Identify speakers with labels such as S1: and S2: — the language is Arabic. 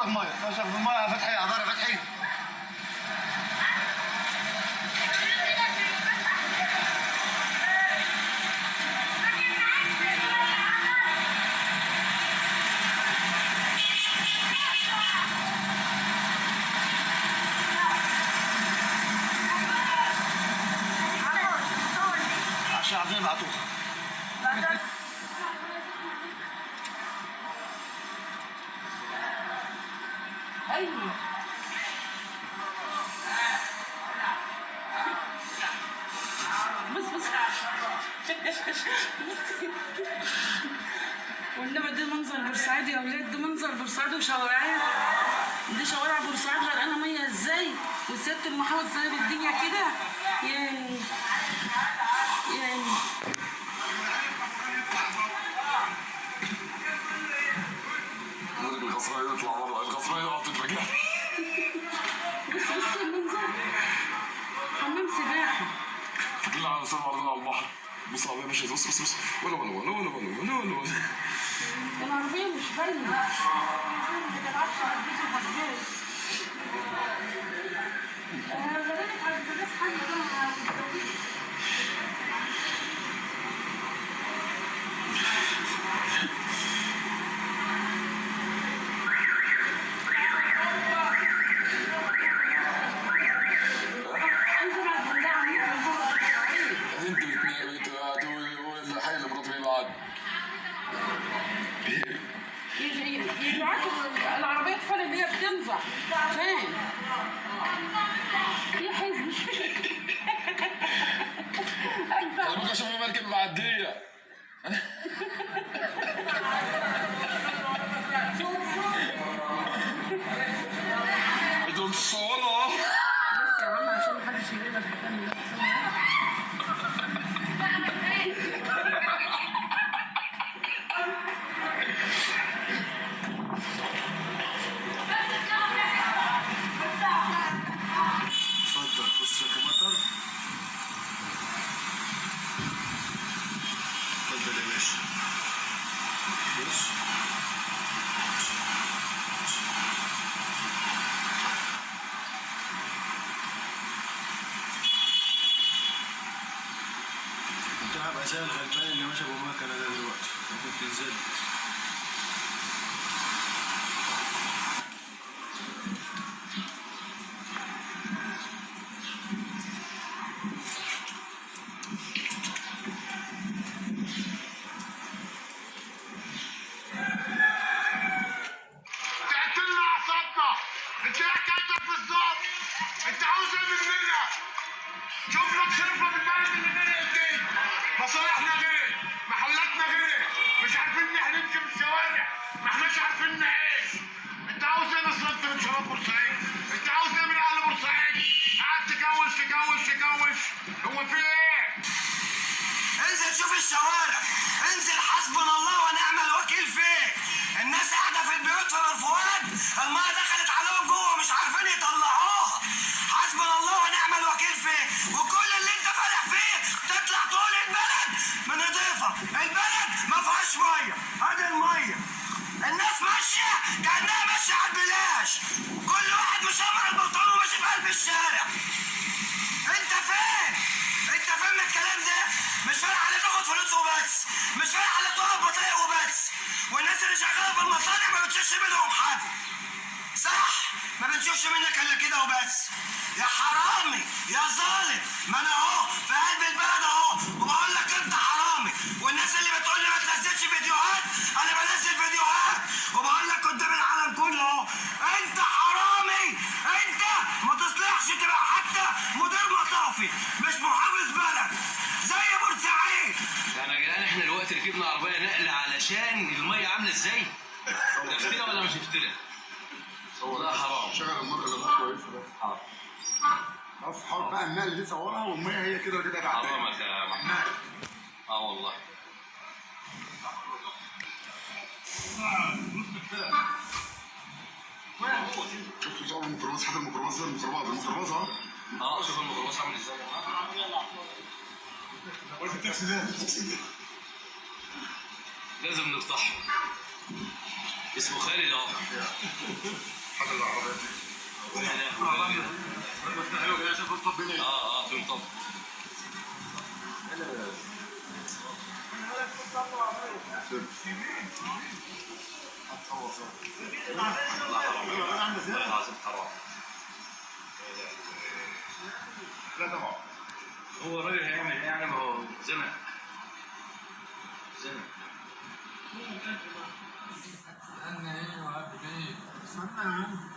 S1: الميه اشرب الميه يا فتحي يا عذار يا فتحي. عشان عايزين يبعتوها.
S2: ايوه بس وانما ده منظر بورسعيد يا ولاد، ده منظر بورسعيد وشوارعها. دي شوارع بورسعيد غرقانه ميه ازاي، وسياده المحافظ سايب الدنيا كده. يعني
S3: الغفراء يطلع بره، الغفراء يقع في الرجال.
S2: بس المنظر حمام سباحه.
S3: فاكرين على لسان عرضنا على البحر. بص العربيه ماشيه، بص ولا
S2: العربيه مش باينه. العربية الفل اللي هي بتنزع فين؟ يا حزن.
S3: انا بقى اشوف مركب معدية. بدهم تصوروا.
S2: بس يا عم عشان محدش يجيب لك حاجة.
S1: كنت هبقى زي الغلبان اللي ماشي بمكنه ده دلوقتي وكنت نزلت.
S4: تعتلنا اعصابنا. انت ايه حكايتك بالظبط؟ انت عاوز ايه مننا؟ شوف لك شرفه في البلد اللي غرقت دي. مصالحنا غرقت، محلاتنا غرقت، مش عارفين نمشي في الشوارع، ما احناش عارفين نعيش. انت عاوز ايه بالظبط من شباب بورسعيد؟ انت عاوز ايه من اهل بورسعيد؟ قاعد تكوش. هو في ايه؟
S5: انزل شوف الشوارع، انزل حسبنا الله ونعم الوكيل فيك. الناس قاعده في البيوت في الفؤاد، الميه دخلت عليهم جوه مش عارفين يطلعوها. حسبنا الله ونعم الوكيل فيك، وكل اللي انت فالح فيه تطلع تقول البلد نضيفه، البلد ما فيهاش ميه، ادي الميه. الناس ماشيه كانها ماشيه على البلاش، كل واحد مشمر البلطون وماشي في قلب الشارع. انت فين من الكلام ده؟ مش فارق عليك تاخد فلوس وبس، مش فارق عليك تقف بطيء وبس، والناس اللي شغاله في المصانع ما بتشوفش منهم حد، صح؟ ما بنشوفش منك الا كده وبس. يا حرامي يا ظالم، ما انا اهو في قلب البلد اهو وبقول لك انت حرامي، والناس اللي بتقول لي ما تنزلش فيديوهات انا بنزل فيديوهات وبقول لك قدام العالم كله اهو انت حرامي. انت ما تصلحش تبقى حتى مدير مطافي، مش محافظ بلد زي بورسعيد.
S6: انا جدعان احنا دلوقتي ركبنا عربيه نقل علشان الميه عامله ازاي؟ ده افترا ولا مش افترا؟ والله حرام.
S1: شغل المره اللي بقى كويسه ده.
S6: حرام.
S1: حاول بقى النقل دي صورها والميه هي كده كده قاعده.
S6: حرام يا محمد. والله.
S1: شفتوا صور الميكروباص؟ حد الميكروباص ده الميكروباص اهو.
S6: شوف الميكروباص عامل ازاي.
S1: التاكسي ده
S6: لازم نفتحه. اسمه خالد اهو.
S4: حلو كده عشان الطب هنا.
S6: اه في مطب. والله العظيم حرام.
S4: لا طبعا.
S6: هو الراجل هيعمل ايه يعني؟ ما هو زنق.
S7: استنى ايه وقبل ايه؟ استنى يا عم.